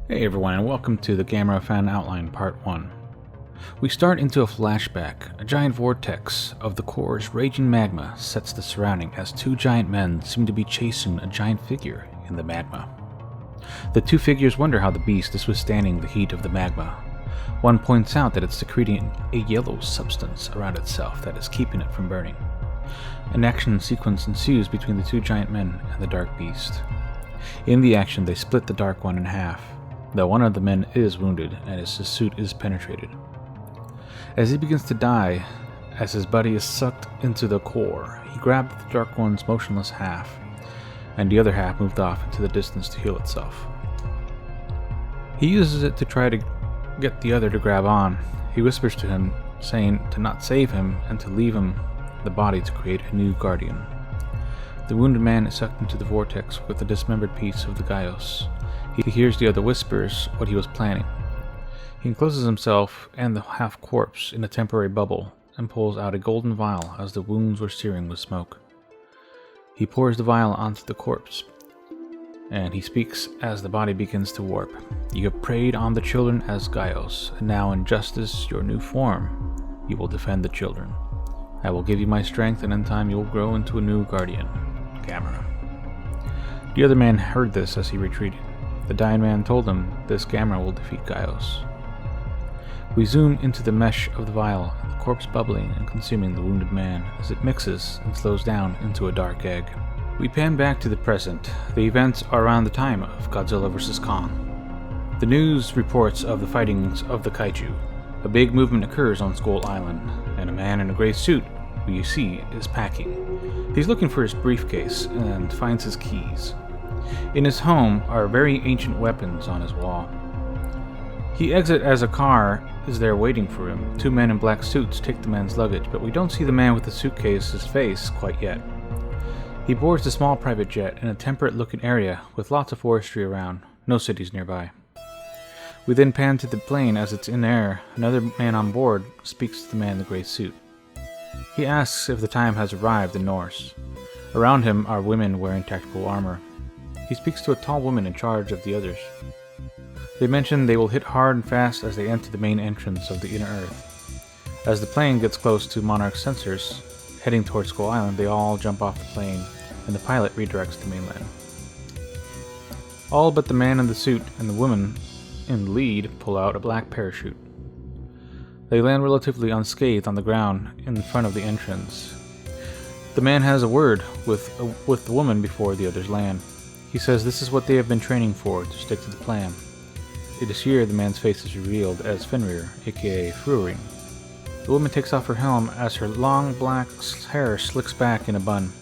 Hey everyone, and welcome to the Gamera Fan Outline Part 1. We start into a flashback. A giant vortex of the core's raging magma sets the surrounding as two giant men seem to be chasing a giant figure in the magma. The two figures wonder how the beast is withstanding the heat of the magma. One points out that it's secreting a yellow substance around itself that is keeping it from burning. An action sequence ensues between the two giant men and the dark beast. In the action, they split the Dark One in half, though one of the men is wounded and his suit is penetrated. As he begins to die, as his body is sucked into the core, he grabbed the Dark One's motionless half, and the other half moved off into the distance to heal itself. He uses it to try to get the other to grab on. He whispers to him, saying to not save him and to leave him the body to create a new guardian. The wounded man is sucked into the vortex with a dismembered piece of the Gaios. He hears the other whispers what he was planning. He encloses himself and the half-corpse in a temporary bubble and pulls out a golden vial as the wounds were searing with smoke. He pours the vial onto the corpse, and he speaks as the body begins to warp. You have preyed on the children as Gaios, and now in justice, your new form, you will defend the children. I will give you my strength, and in time you will grow into a new guardian, Gamera. The other man heard this as he retreated. The dying man told him this Gamera will defeat Gaios. We zoom into the mesh of the vial, and the corpse bubbling and consuming the wounded man as it mixes and slows down into a dark egg. We pan back to the present. The events are around the time of Godzilla vs. Kong. The news reports of the fightings of the kaiju. A big movement occurs on Skull Island, and a man in a gray suit, who you see, is packing. He's looking for his briefcase and finds his keys. In his home are very ancient weapons on his wall. He exits as a car is there waiting for him. Two men in black suits take the man's luggage, but we don't see the man with the suitcase's face quite yet. He boards the small private jet in a temperate-looking area with lots of forestry around, no cities nearby. We then pan to the plane as it's in air. Another man on board speaks to the man in the gray suit. He asks if the time has arrived in Norse. Around him are women wearing tactical armor. He speaks to a tall woman in charge of the others. They mention they will hit hard and fast as they enter the main entrance of the inner earth. As the plane gets close to Monarch's sensors, heading towards Skull Island, they all jump off the plane, and the pilot redirects to mainland. All but the man in the suit and the woman in the lead pull out a black parachute. They land relatively unscathed on the ground in front of the entrance. The man has a word with the woman before the others land. He says this is what they have been training for, to stick to the plan. It is here the man's face is revealed as Fenrir, aka Fruring. The woman takes off her helm as her long black hair slicks back in a bun.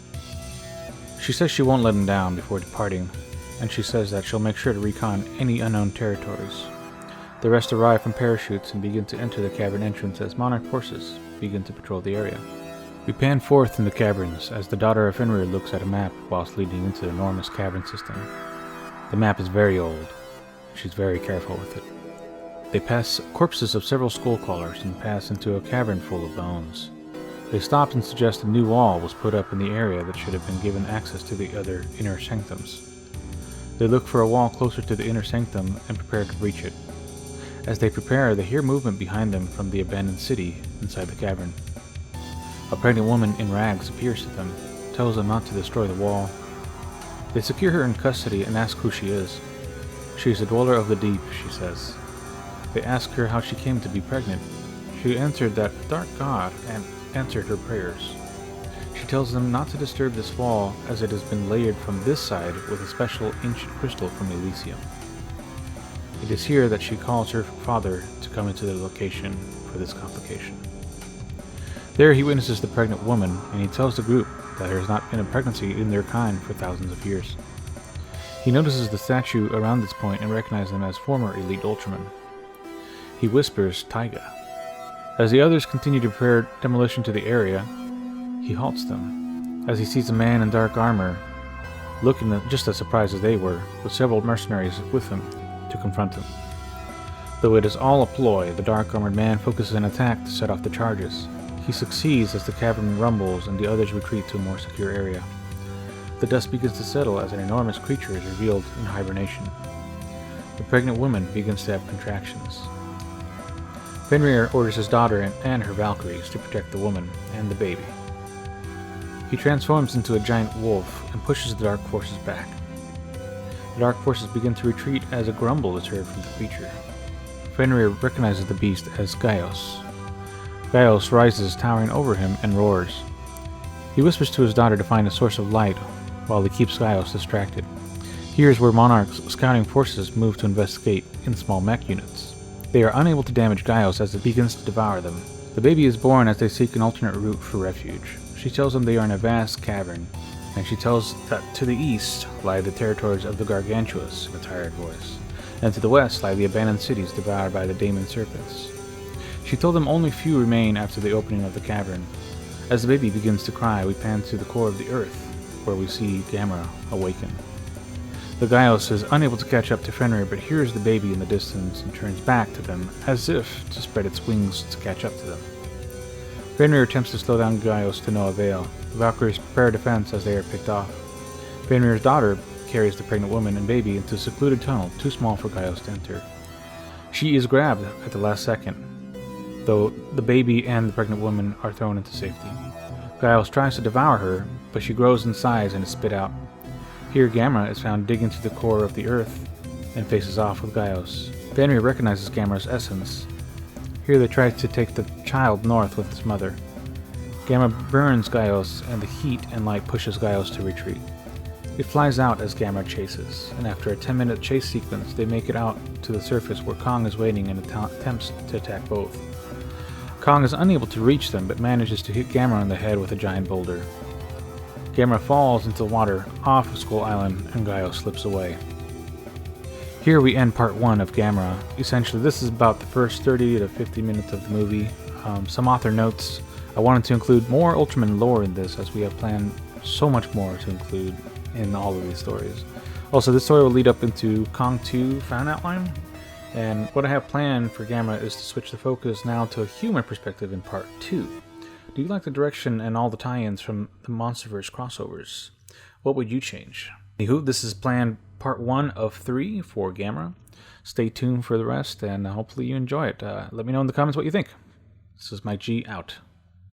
She says she won't let him down before departing, and she says that she'll make sure to recon any unknown territories. The rest arrive from parachutes and begin to enter the cavern entrance as Monarch forces begin to patrol the area. We pan forth in the caverns as the daughter of Fenrir looks at a map whilst leading into the enormous cavern system. The map is very old. She's very careful with it. They pass corpses of several skull crawlers and pass into a cavern full of bones. They stop and suggest a new wall was put up in the area that should have been given access to the other inner sanctums. They look for a wall closer to the inner sanctum and prepare to breach it. As they prepare, they hear movement behind them from the abandoned city inside the cavern. A pregnant woman in rags appears to them, tells them not to destroy the wall. They secure her in custody and ask who she is. She is a dweller of the deep, she says. They ask her how she came to be pregnant. She answered that a dark god answered her prayers. She tells them not to disturb this wall as it has been layered from this side with a special ancient crystal from Elysium. It is here that she calls her father to come into the location for this complication. There he witnesses the pregnant woman, and he tells the group that there has not been a pregnancy in their kind for thousands of years. He notices the statue around this point and recognizes them as former elite Ultramen. He whispers Taiga. As the others continue to prepare demolition to the area, he halts them, as he sees a man in dark armor, looking just as surprised as they were, with several mercenaries with him to confront him. Though it is all a ploy, the dark-armored man focuses an attack to set off the charges. He succeeds as the cavern rumbles and the others retreat to a more secure area. The dust begins to settle as an enormous creature is revealed in hibernation. The pregnant woman begins to have contractions. Fenrir orders his daughter and her Valkyries to protect the woman and the baby. He transforms into a giant wolf and pushes the dark forces back. The dark forces begin to retreat as a grumble is heard from the creature. Fenrir recognizes the beast as Gaios. Gaios rises, towering over him, and roars. He whispers to his daughter to find a source of light while he keeps Gaios distracted. Here's where Monarch's scouting forces move to investigate in small mech units. They are unable to damage Gaios as it begins to devour them. The baby is born as they seek an alternate route for refuge. She tells them they are in a vast cavern, and she tells that to the east lie the territories of the Gargantuas in a tired voice, and to the west lie the abandoned cities devoured by the Daemon Serpents. She told them only few remain after the opening of the cavern. As the baby begins to cry, we pan to the core of the earth, where we see Gamera awaken. The Gaios is unable to catch up to Fenrir, but hears the baby in the distance and turns back to them, as if to spread its wings to catch up to them. Fenrir attempts to slow down Gaios to no avail. The Valkyries prepare defense as they are picked off. Fenrir's daughter carries the pregnant woman and baby into a secluded tunnel too small for Gaios to enter. She is grabbed at the last second, though the baby and the pregnant woman are thrown into safety. Gaios tries to devour her, but she grows in size and is spit out. Here Gamera is found digging to the core of the earth and faces off with Gaios. Fenrir recognizes Gamera's essence. Here they try to take the child north with his mother. Gamera burns Gaios, and the heat and light pushes Gaios to retreat. It flies out as Gamera chases, and after a 10-minute chase sequence, they make it out to the surface where Kong is waiting and attempts to attack both. Kong is unable to reach them, but manages to hit Gamera on the head with a giant boulder. Gamera falls into the water off of Skull Island, and Gaios slips away. Here we end part 1 of Gamera. Essentially, this is about the first 30 to 50 minutes of the movie. Some author notes. I wanted to include more Ultraman lore in this, as we have planned so much more to include in all of these stories. Also, this story will lead up into Kong 2 fan outline, and what I have planned for Gamera is to switch the focus now to a human perspective in part 2. Do you like the direction and all the tie-ins from the Monsterverse crossovers? What would you change? Anywho, this is planned part 1 of 3 for Gamera. Stay tuned for the rest, and hopefully you enjoy it. Let me know in the comments what you think. This is Mike G out.